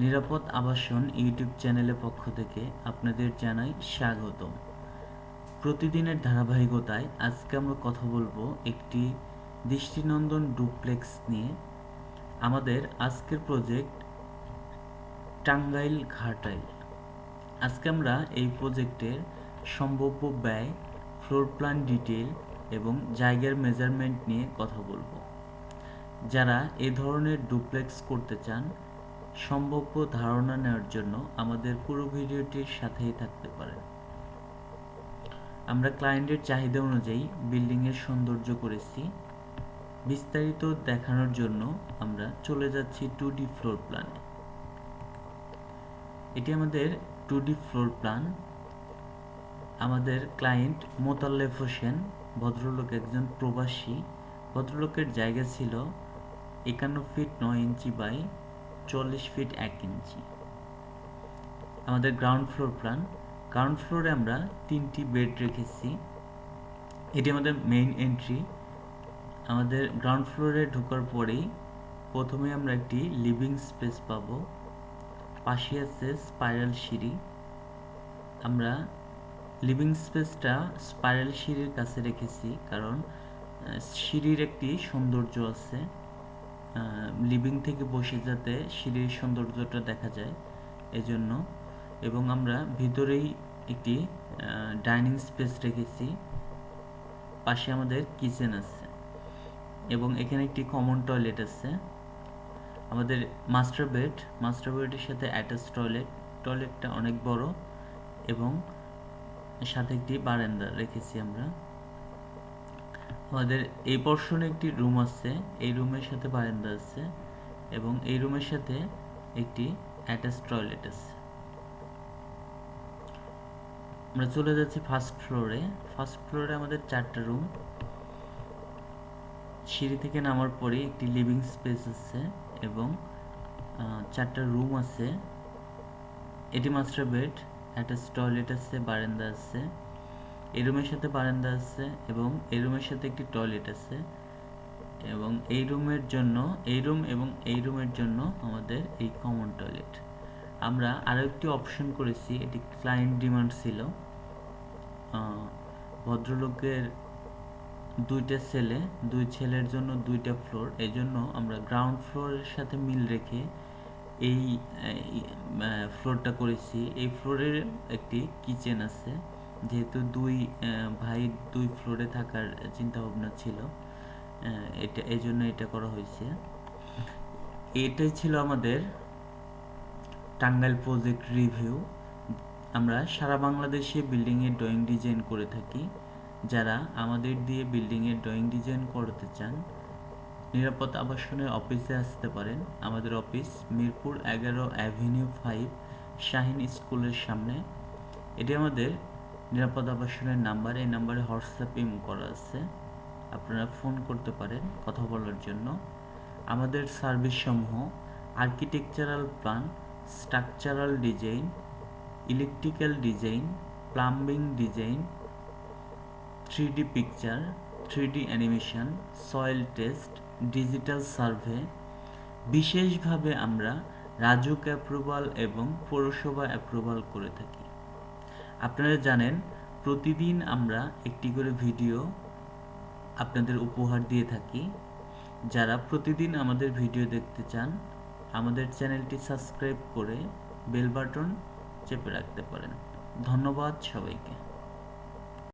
নিরাপদ আবাসন ইউটিউব চ্যানেলের পক্ষ থেকে আপনাদের জানাই স্বাগতম। প্রতিদিনের ধারাবাহিকতায় আজকে আমরা কথা বলবো একটি দৃষ্টিনন্দন ডুপ্লেক্স নিয়ে। আমাদের আজকের প্রজেক্ট টাঙ্গাইল ঘাটাইল। আজকে আমরা এই প্রজেক্টের সম্ভাব্য ব্যয়, ফ্লোর প্ল্যান ডিটেল এবং জায়গার মেজারমেন্ট নিয়ে কথা বলবো। যারা এ ধরনের ডুপ্লেক্স করতে চান, সম্ভাব্য ধারণা নেওয়ার জন্য আমাদের পুরো ভিডিওটির সাথেই থাকতে পারেন। আমরা ক্লায়েন্টের চাহিদা অনুযায়ী বিল্ডিংয়ের সৌন্দর্য করেছি। বিস্তারিত দেখানোর জন্য আমরা চলে যাচ্ছি 2D ফ্লোর প্ল্যানে। এটি আমাদের 2D ফ্লোর প্ল্যান। আমাদের ক্লায়েন্ট মোতাল্লেফ হোসেন, ভদ্রলোক একজন প্রবাসী। ভদ্রলোকের জায়গা ছিল 51 ফিট 9 ইঞ্চি বাই 40 ফিট 1 ইঞ্চি। আমাদের গ্রাউন্ড ফ্লোর প্ল্যান। গ্রাউন্ড ফ্লোরে আমরা 3টি বেড রেখেছি। এটি আমাদের মেইন এন্ট্রি। আমাদের গ্রাউন্ড ফ্লোরে ঢোকার পরেই প্রথমে আমরা একটি লিভিং স্পেস পাবো। পাশে আছে স্পাইরাল সিঁড়ি। আমরা লিভিং স্পেসটা স্পাইরাল সিঁড়ির কাছে রেখেছি, কারণ সিঁড়ির একটি সৌন্দর্য আছে। লিভিং থেকে বসে যাতে সিঁড়ির সৌন্দর্যটা দেখা যায় এজন্য। এবং আমরা ভিতরেই একটি ডাইনিং স্পেস রেখেছি। পাশে আমাদের কিচেন আছে এবং এখানে একটি কমন টয়লেট আছে। আমাদের মাস্টার বেডের সাথে অ্যাটাচ টয়লেটটা অনেক বড় এবং সাথে একটি বারান্দা রেখেছি আমরা। আমাদের এই পোর্শনে একটি রুম আছে, এই রুমের সাথে বারান্দা আছে এবং এই রুমের সাথে একটি অ্যাটাচ টয়লেট আছে। আমরা চলে যাচ্ছি ফার্স্ট ফ্লোরে আমাদের 4টা রুম। সিঁড়ি থেকে নামার পরে একটি লিভিং স্পেস আছে এবং 4টা রুম আছে। এটি মাস্টার বেড, অ্যাটাচ টয়লেট আছে, বারান্দা আছে। এই রুমের সাথে বারান্দা আছে এবং এই রুমের সাথে একটি টয়লেট আছে। এবং এই রুমের জন্য এই রুমের জন্য আমাদের এই কমন টয়লেট। আমরা আরও একটি অপশন করেছি, এটি ক্লায়েন্ট ডিমান্ড ছিল। ভদ্রলোকের 2টা ছেলে, 2 ছেলের জন্য 2টা ফ্লোর, এই জন্য আমরা গ্রাউন্ড ফ্লোরের সাথে মিল রেখে এই ফ্লোরটা করেছি। এই ফ্লোরের একটি কিচেন আছে, যেহেতু 2 ভাই 2 ফ্লোরে থাকার চিন্তা ভাবনা ছিল, এই জন্য এটা করা হয়েছে। এটাই ছিল আমাদের টাঙ্গাইল প্রজেক্ট রিভিউ। আমরা সারা বাংলাদেশে বিল্ডিংয়ের ড্রয়িং ডিজাইন করে থাকি। যারা আমাদের দিয়ে বিল্ডিংয়ের ড্রয়িং ডিজাইন করতে চান, নিরাপদ আবাসনের অফিসে আসতে পারেন। আমাদের অফিস মিরপুর 11 অ্যাভিনিউ 5 শাহিন স্কুলের সামনে। এটি আমাদের নিরাপদ আবাসনের নাম্বার। এই নাম্বারে হোয়াটসঅ্যাপ ইমো করা আছে, আপনারা ফোন করতে পারেন কথা বলার জন্য। আমাদের সার্ভিস সমূহ architectural plan, structural design, electrical design, plumbing design, 3D picture, 3D animation, soil test, digital survey. বিশেষভাবে আমরা রাজুক অ্যাপ্রুভাল এবং পৌরসভা অ্যাপ্রুভাল করে থাকি। আপনারা জানেন প্রতিদিন আমরা একটি করে ভিডিও আপনাদের উপহার দিয়ে থাকি। যারা প্রতিদিন আমাদের ভিডিও দেখতে চান, আমাদের চ্যানেলটি সাবস্ক্রাইব করে বেল বাটন চেপে রাখতে পারেন। ধন্যবাদ সবাইকে।